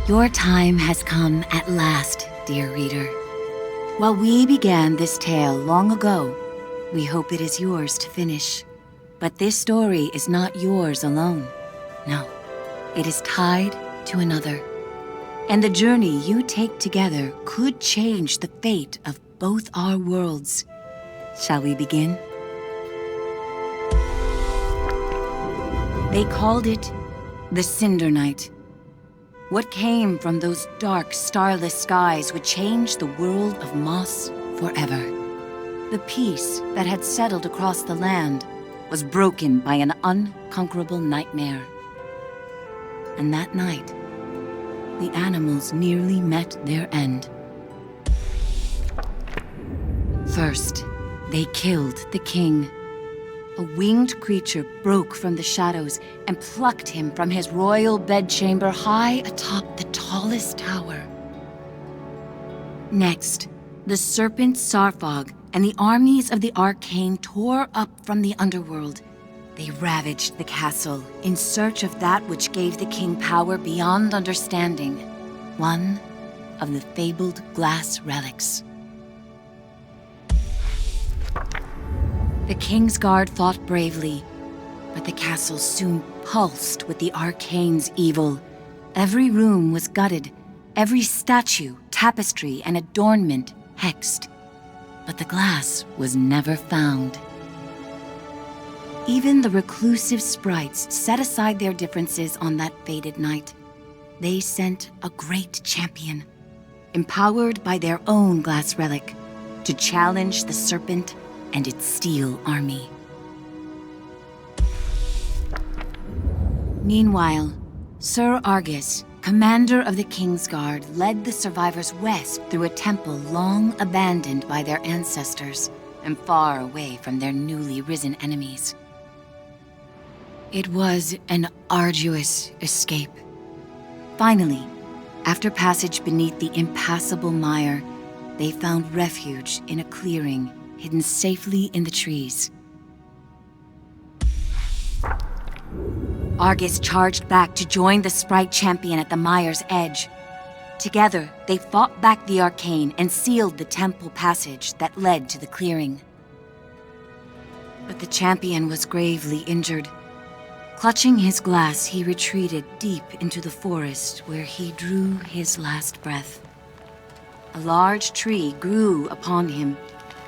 Your time has come at last, dear reader. While we began this tale long ago, we hope it is yours to finish. But this story is not yours alone. No, it is tied to another. And the journey you take together could change the fate of both our worlds. Shall we begin? They called it the Cinder Night. What came from those dark, starless skies would change the world of Moss forever. The peace that had settled across the land was broken by an unconquerable nightmare. And that night, the animals nearly met their end. First, they killed the king. A winged creature broke from the shadows and plucked him from his royal bedchamber high atop the tallest tower. Next, the serpent Sarfog and the armies of the Arcane tore up from the underworld. They ravaged the castle in search of that which gave the king power beyond understanding, one of the fabled glass relics. The King's Guard fought bravely, but the castle soon pulsed with the Arcane's evil. Every room was gutted, every statue, tapestry, and adornment hexed. But the glass was never found. Even the reclusive sprites set aside their differences on that fated night. They sent a great champion, empowered by their own glass relic, to challenge the serpent and its steel army. Meanwhile, Sir Argus, commander of the King's Guard, led the survivors west through a temple long abandoned by their ancestors and far away from their newly risen enemies. It was an arduous escape. Finally, after passage beneath the impassable mire, they found refuge in a clearing hidden safely in the trees. Argus charged back to join the sprite champion at the mire's edge. Together, they fought back the Arcane and sealed the temple passage that led to the clearing. But the champion was gravely injured. Clutching his glass, he retreated deep into the forest where he drew his last breath. A large tree grew upon him.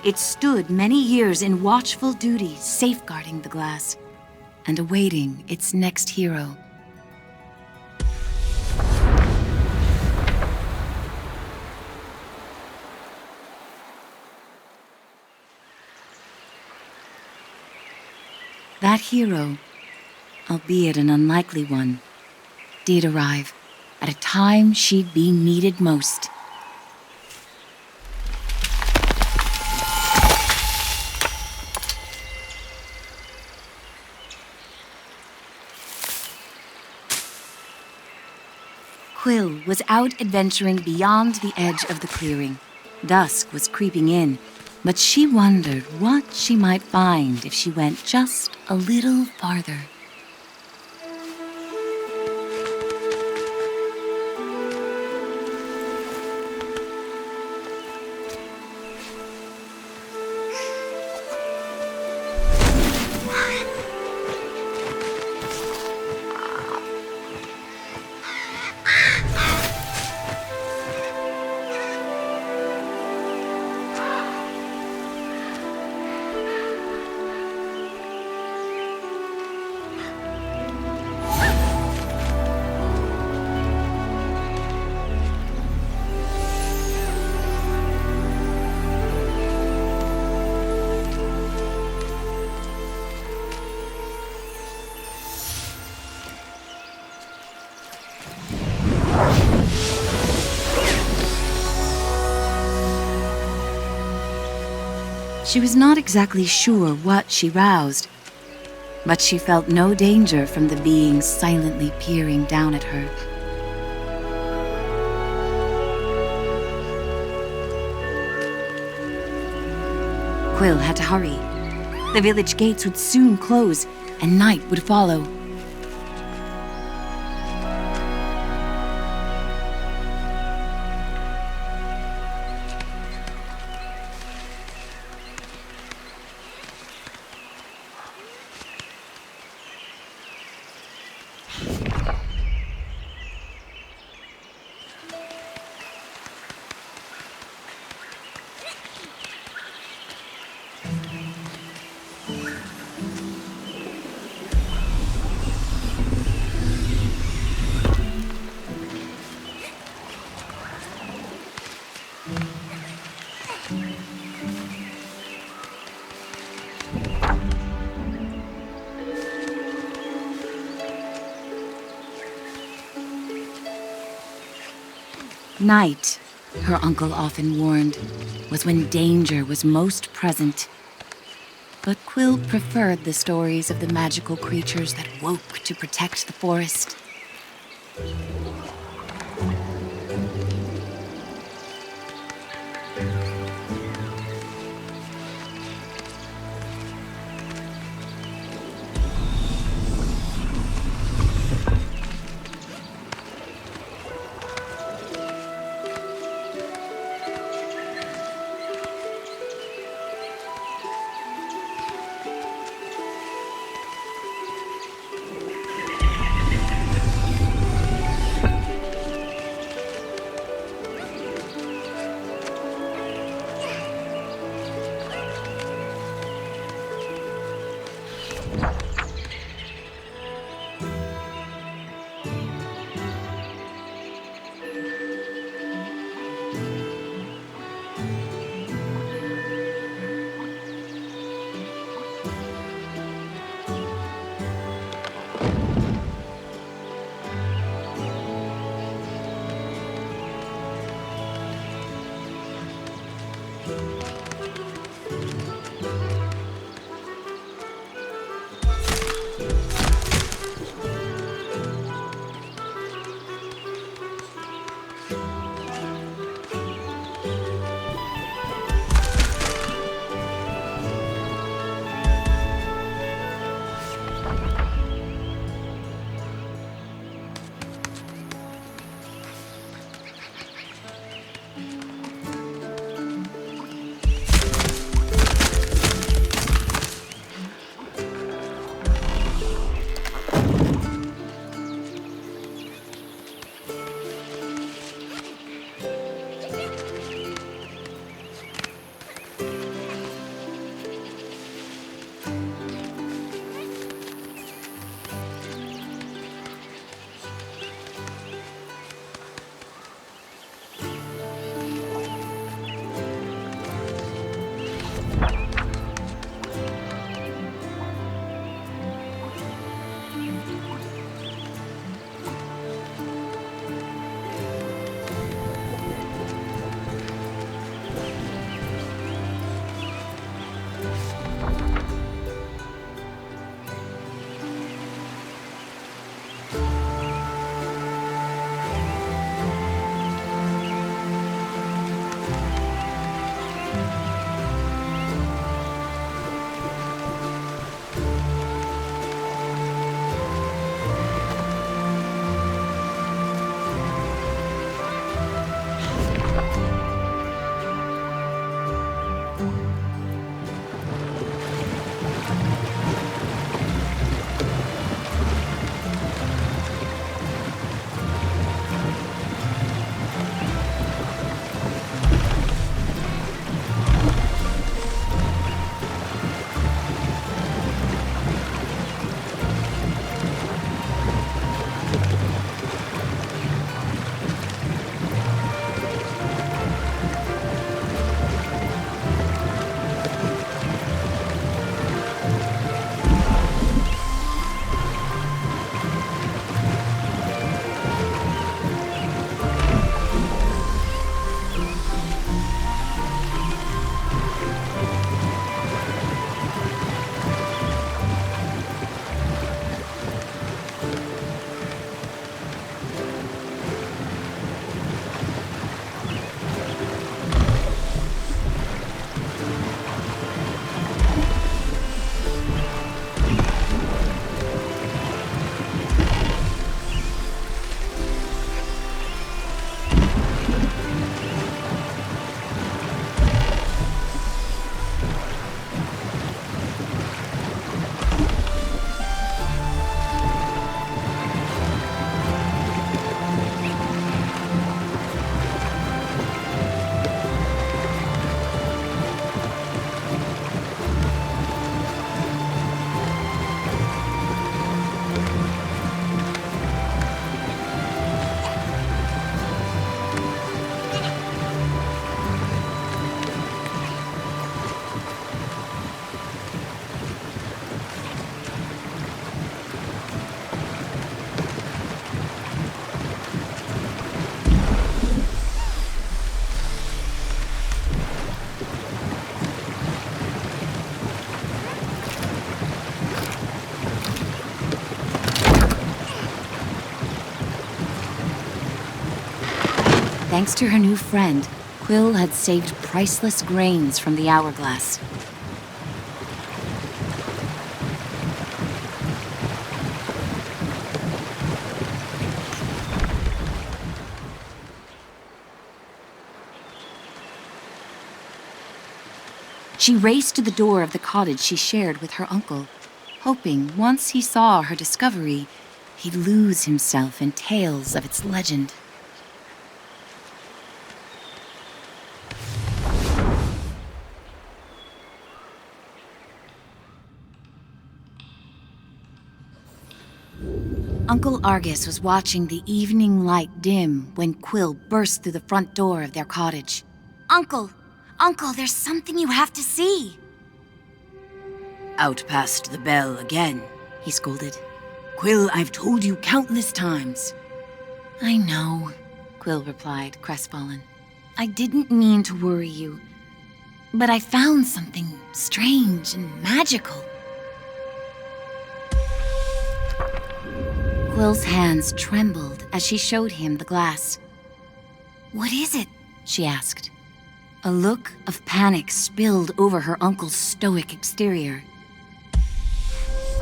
It stood many years in watchful duty, safeguarding the glass and awaiting its next hero. That hero, albeit an unlikely one, did arrive at a time she'd be needed most. Quill was out adventuring beyond the edge of the clearing. Dusk was creeping in, but she wondered what she might find if she went just a little farther. She was not exactly sure what she roused, but she felt no danger from the beings silently peering down at her. Quill had to hurry. The village gates would soon close, and night would follow. Night, her uncle often warned, was when danger was most present. But Quill preferred the stories of the magical creatures that woke to protect the forest. Thanks to her new friend, Quill had saved priceless grains from the hourglass. She raced to the door of the cottage she shared with her uncle, hoping once he saw her discovery, he'd lose himself in tales of its legend. Uncle Argus was watching the evening light dim when Quill burst through the front door of their cottage. Uncle! Uncle, there's something you have to see! Out past the bell again, he scolded. Quill, I've told you countless times. I know, Quill replied, crestfallen. I didn't mean to worry you, but I found something strange and magical. Quill's hands trembled as she showed him the glass. What is it? She asked. A look of panic spilled over her uncle's stoic exterior.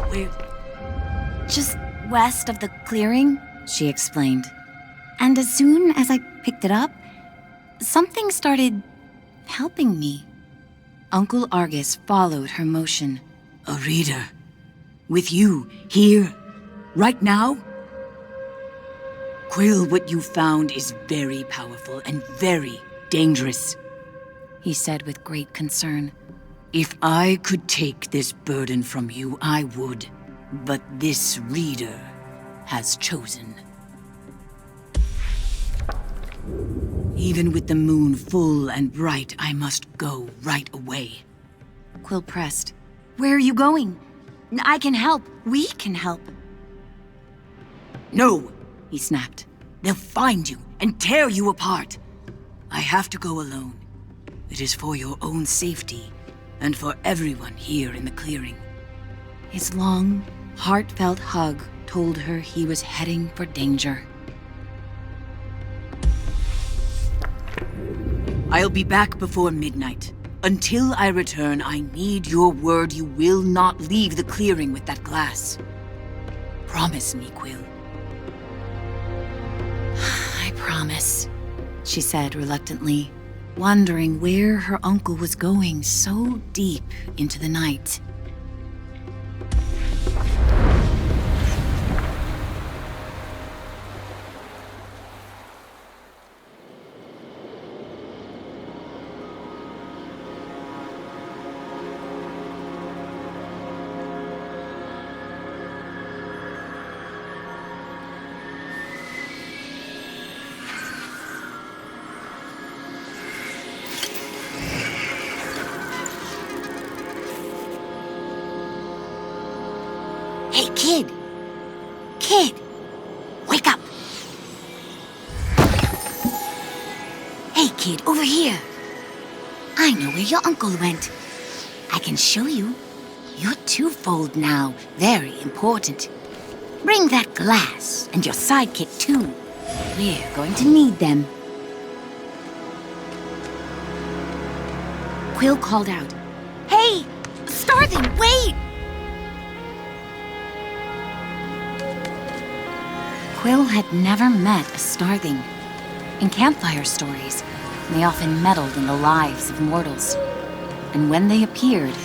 Where? Just west of the clearing, she explained. And as soon as I picked it up, something started helping me. Uncle Argus followed her motion. A reader? With you, here, right now? Quill, what you found is very powerful and very dangerous, he said with great concern. If I could take this burden from you, I would. But this reader has chosen. Even with the moon full and bright, I must go right away. Quill pressed. Where are you going? I can help. We can help. No, he snapped. They'll find you and tear you apart. I have to go alone. It is for your own safety and for everyone here in the clearing. His long, heartfelt hug told her he was heading for danger. I'll be back before midnight. Until I return, I need your word you will not leave the clearing with that glass. Promise me, Quill. I promise, she said reluctantly, wondering where her uncle was going so deep into the night. Hey, kid! Kid! Wake up! Hey, kid, over here! I know where your uncle went. I can show you. You're twofold now, very important. Bring that glass, and your sidekick too. We're going to need them. Quill called out, Hey! Starthing, wait! Quill had never met a Starthing. In campfire stories, they often meddled in the lives of mortals. And when they appeared,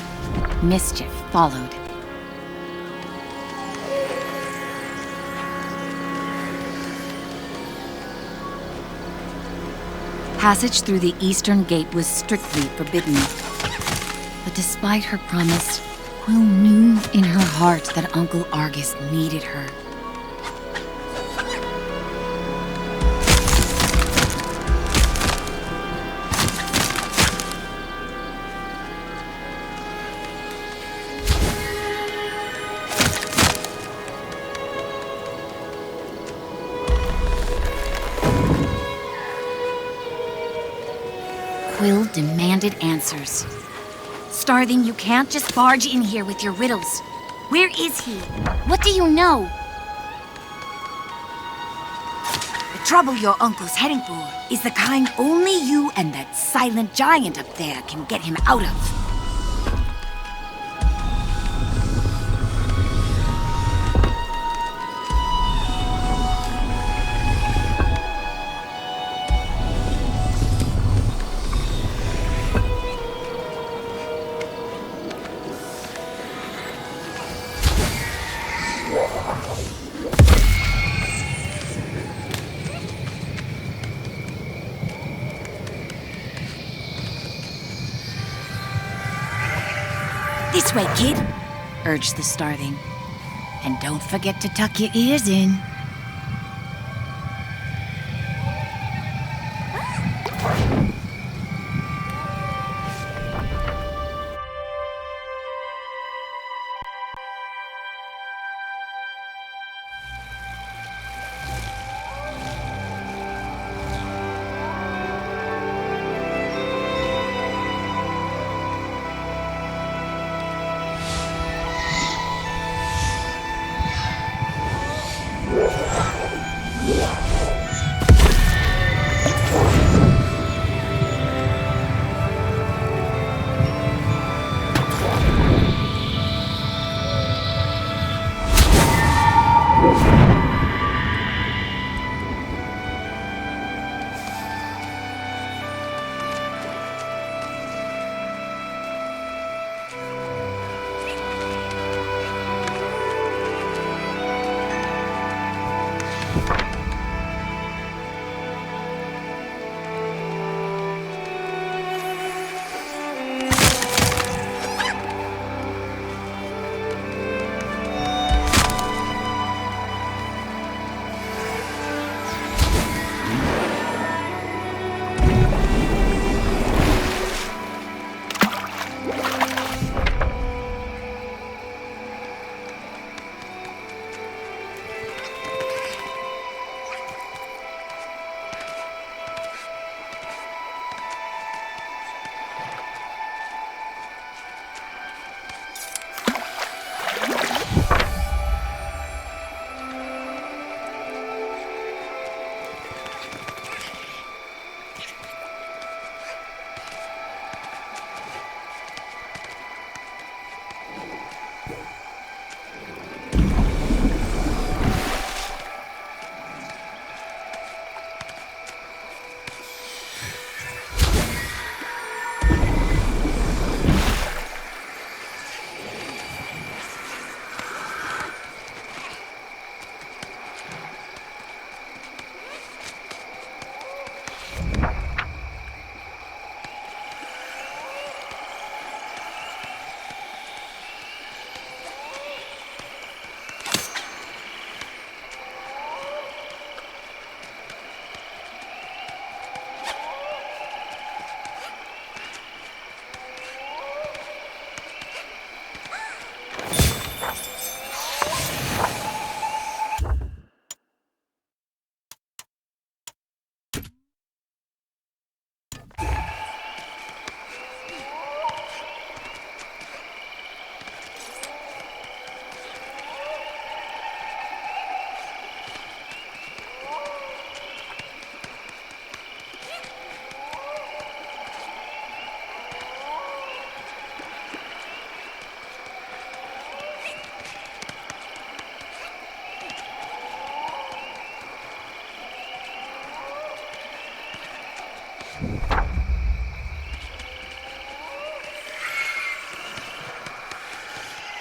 mischief followed. Passage through the eastern gate was strictly forbidden. But despite her promise, Quill knew in her heart that Uncle Argus needed her. Quill demanded answers. Starthing, you can't just barge in here with your riddles. Where is he? What do you know? The trouble your uncle's heading for is the kind only you and that silent giant up there can get him out of. This way, kid, urged the starling. And don't forget to tuck your ears in.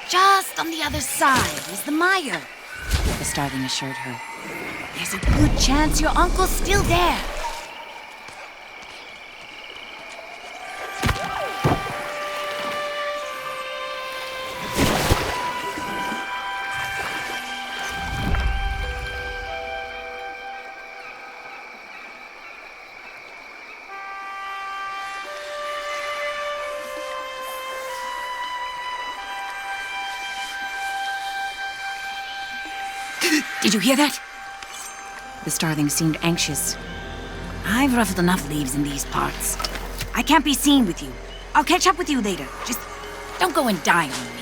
Just on the other side is the mire, the starling assured her. There's a good chance your uncle's still there. Did you hear that? The starling seemed anxious. I've ruffled enough leaves in these parts. I can't be seen with you. I'll catch up with you later. Just don't go and die on me.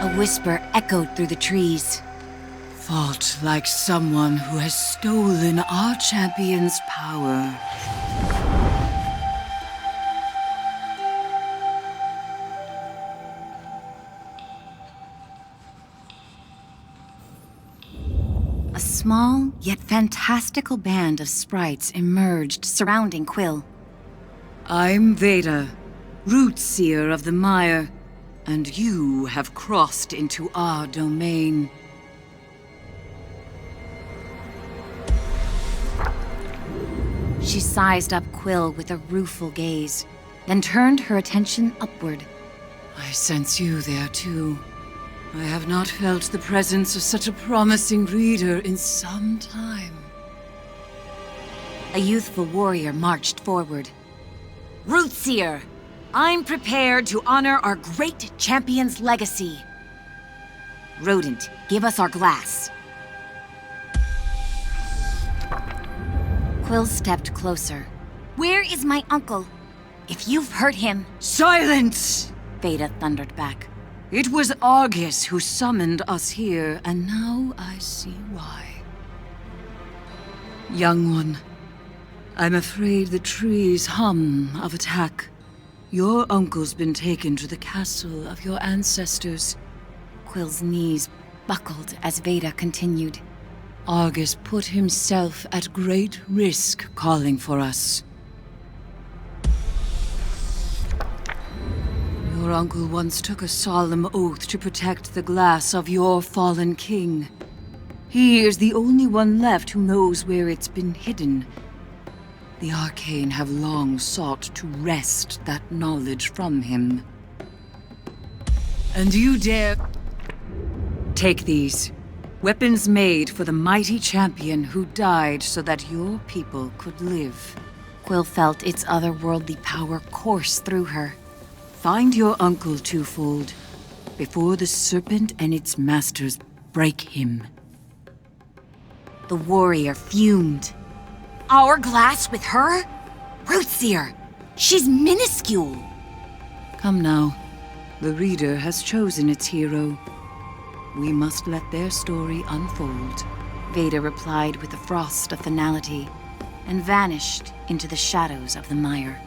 A whisper echoed through the trees. Fought like someone who has stolen our champion's power. A small, yet fantastical band of sprites emerged, surrounding Quill. I'm Veda, root seer of the mire, and you have crossed into our domain. She sized up Quill with a rueful gaze, then turned her attention upward. I sense you there too. I have not felt the presence of such a promising reader in some time. A youthful warrior marched forward. Rootseer, I'm prepared to honor our great champion's legacy. Rodent, give us our glass. Quill stepped closer. Where is my uncle? If you've hurt him... Silence! Veda thundered back. It was Argus who summoned us here, and now I see why. Young one, I'm afraid the trees hum of attack. Your uncle's been taken to the castle of your ancestors. Quill's knees buckled as Veda continued. Argus put himself at great risk calling for us. Your uncle once took a solemn oath to protect the glass of your fallen king. He is the only one left who knows where it's been hidden. The Arcane have long sought to wrest that knowledge from him. And you dare... Take these. Weapons made for the mighty champion who died so that your people could live. Quill felt its otherworldly power course through her. Find your uncle twofold, before the serpent and its masters break him. The warrior fumed. Our glass with her? Rootseer! She's minuscule! Come now. The reader has chosen its hero. We must let their story unfold. Veda replied with a frost of finality, and vanished into the shadows of the mire.